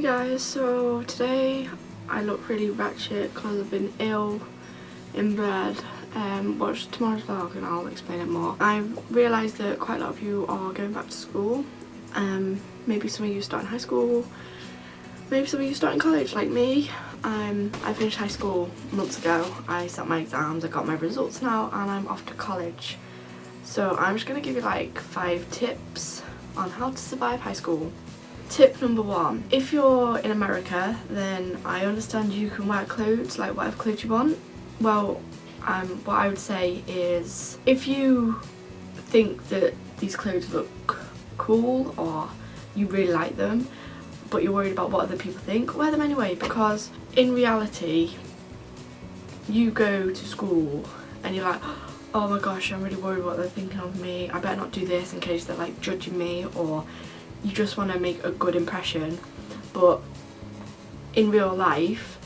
guys, so today I look really ratchet because I've been ill in bed. Watch tomorrow's vlog and I'll explain it more. I realised that quite a lot of you are going back to school. Maybe some of you start in high school, maybe some of you start in college like me. I finished high school months ago. I sat my exams, I got my results now, and I'm off to college. So I'm just going to give you like 5 tips on how to survive high school. Tip number 1, if you're in America, then I understand you can wear clothes, like whatever clothes you want. Well, what I would say is, if you think that these clothes look cool or you really like them, but you're worried about what other people think, wear them anyway, because in reality, you go to school and you're like, oh my gosh, I'm really worried what they're thinking of me, I better not do this in case they're like judging me, or you just want to make a good impression. But in real life,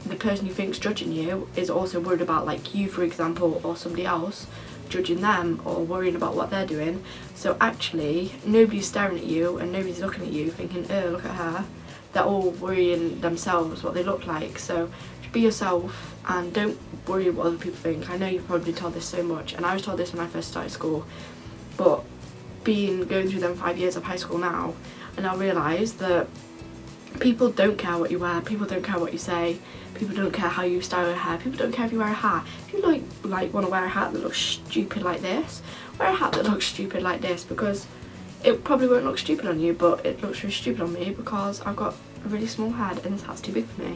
the person you think's judging you is also worried about, like, you for example, or somebody else judging them or worrying about what they're doing. So actually nobody's staring at you and nobody's looking at you thinking, oh, look at her. They're all worrying themselves what they look like. So just be yourself and don't worry what other people think. I know you've probably been told this so much, and I was told this when I first started school, but going through them 5 years of high school now, and I realise that people don't care what you wear, people don't care what you say, people don't care how you style your hair, people don't care if you wear a hat. If you like want to wear a hat that looks stupid like this, wear a hat that looks stupid like this, because it probably won't look stupid on you, but it looks really stupid on me because I've got a really small head and this hat's too big for me.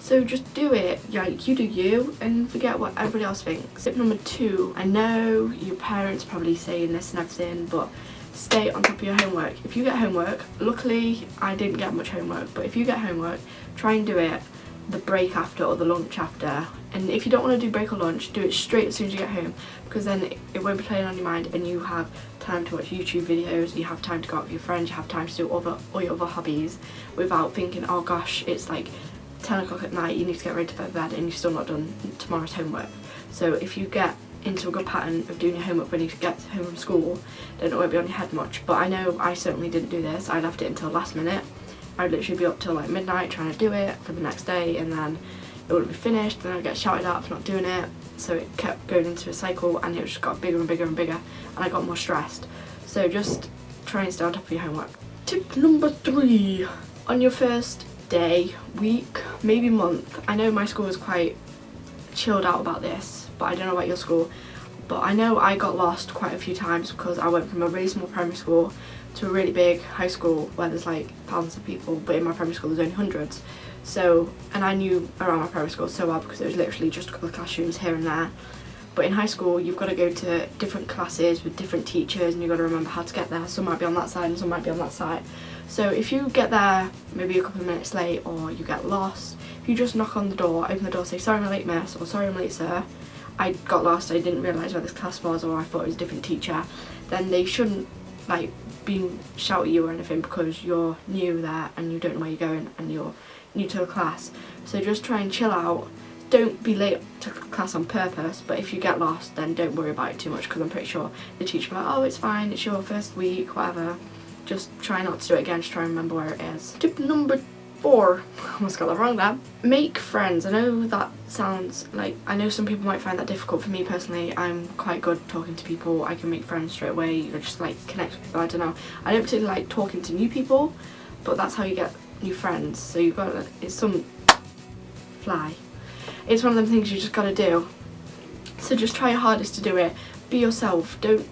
So just do it, like, you do you, and forget what everybody else thinks. Tip number 2, I know your parents probably saying this and everything, but stay on top of your homework. If you get homework, luckily I didn't get much homework, but if you get homework, try and do it the break after or the lunch after. And if you don't want to do break or lunch, do it straight as soon as you get home, because then it won't be playing on your mind and you have time to watch YouTube videos, you have time to go out with your friends, you have time to do all your other hobbies without thinking, oh gosh, it's like 10 o'clock at night, you need to get ready to go to bed and you've still not done tomorrow's homework. So if you get into a good pattern of doing your homework when you get home from school, then it won't be on your head much. But I know I certainly didn't do this. I left it until last minute. I'd literally be up till like midnight trying to do it for the next day, and then it wouldn't be finished, then I'd get shouted at for not doing it. So it kept going into a cycle and it just got bigger and bigger and bigger, and I got more stressed. So just try and stay on top of your homework. Tip number 3, on your first day, week, maybe month. I know my school is quite chilled out about this, but I don't know about your school. But I know I got lost quite a few times because I went from a really small primary school to a really big high school where there's like thousands of people, but in my primary school there's only hundreds. So, and I knew around my primary school so well because it was literally just a couple of classrooms here and there. But in high school you've got to go to different classes with different teachers and you've got to remember how to get there. Some might be on that side and some might be on that side. So if you get there maybe a couple of minutes late, or you get lost, if you just knock on the door, open the door, say, sorry I'm late miss, or sorry I'm late sir, I got lost, I didn't realise where this class was, or I thought it was a different teacher, then they shouldn't like shout at you or anything, because you're new there and you don't know where you're going and you're new to the class. So just try and chill out. Don't be late to class on purpose, but if you get lost then don't worry about it too much, because I'm pretty sure the teacher will be like, oh it's fine, it's your first week, whatever. Just try not to do it again, just try and remember where it is. Tip number 4, almost got that wrong there. Make friends. I know that sounds like, I know some people might find that difficult. For me personally, I'm quite good talking to people. I can make friends straight away, or just like connect with people. I don't know. I don't particularly like talking to new people, but that's how you get new friends. So you've got to, it's one of them things you just got to do. So just try your hardest to do it. Be yourself. Don't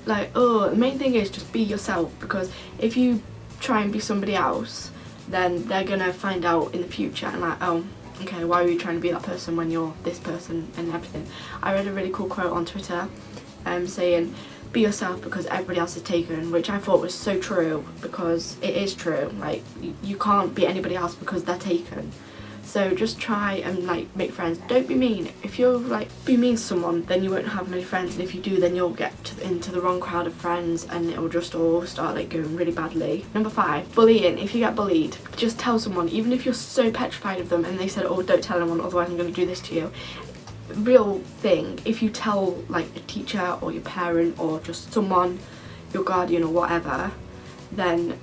the main thing is just be yourself, because if you try and be somebody else, then they're gonna find out in the future and like, oh, okay, why are you trying to be that person when you're this person and everything. I read a really cool quote on Twitter saying, be yourself because everybody else is taken, which I thought was so true, because it is true. Like, you can't be anybody else because they're taken. So just try and like make friends. Don't be mean. If you're like be mean to someone, then you won't have many friends, and if you do, then you'll get into the wrong crowd of friends and it will just all start like going really badly. Number 5, bullying. If you get bullied, just tell someone, even if you're so petrified of them and they said, oh don't tell anyone otherwise I'm going to do this to you. Real thing, if you tell like a teacher or your parent or just someone, your guardian or whatever, then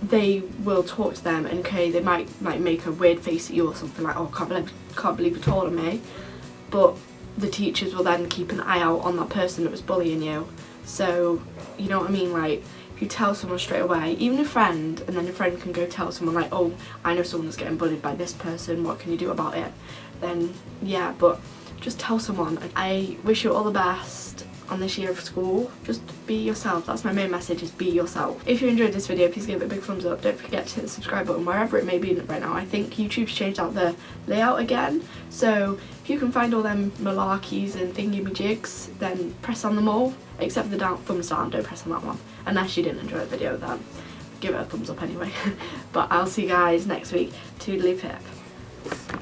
they will talk to them, and okay, they might like make a weird face at you or something like, oh, can't believe you told on me, but the teachers will then keep an eye out on that person that was bullying you. So you know what I mean, like if you tell someone straight away, even a friend, and then a friend can go tell someone like, oh, I know someone that's getting bullied by this person, what can you do about it, then yeah, but just tell someone. I wish you all the best on this year of school. Just be yourself. That's my main message, is be yourself. If you enjoyed this video, please give it a big thumbs up. Don't forget to hit the subscribe button wherever it may be right now. I think YouTube's changed out the layout again, so if you can find all them malarkeys and thingy-me-jigs, then press on them all, except for the thumbs down. Don't press on that one unless you didn't enjoy the video, then give it a thumbs up anyway. But I'll see you guys next week. Toodly pip.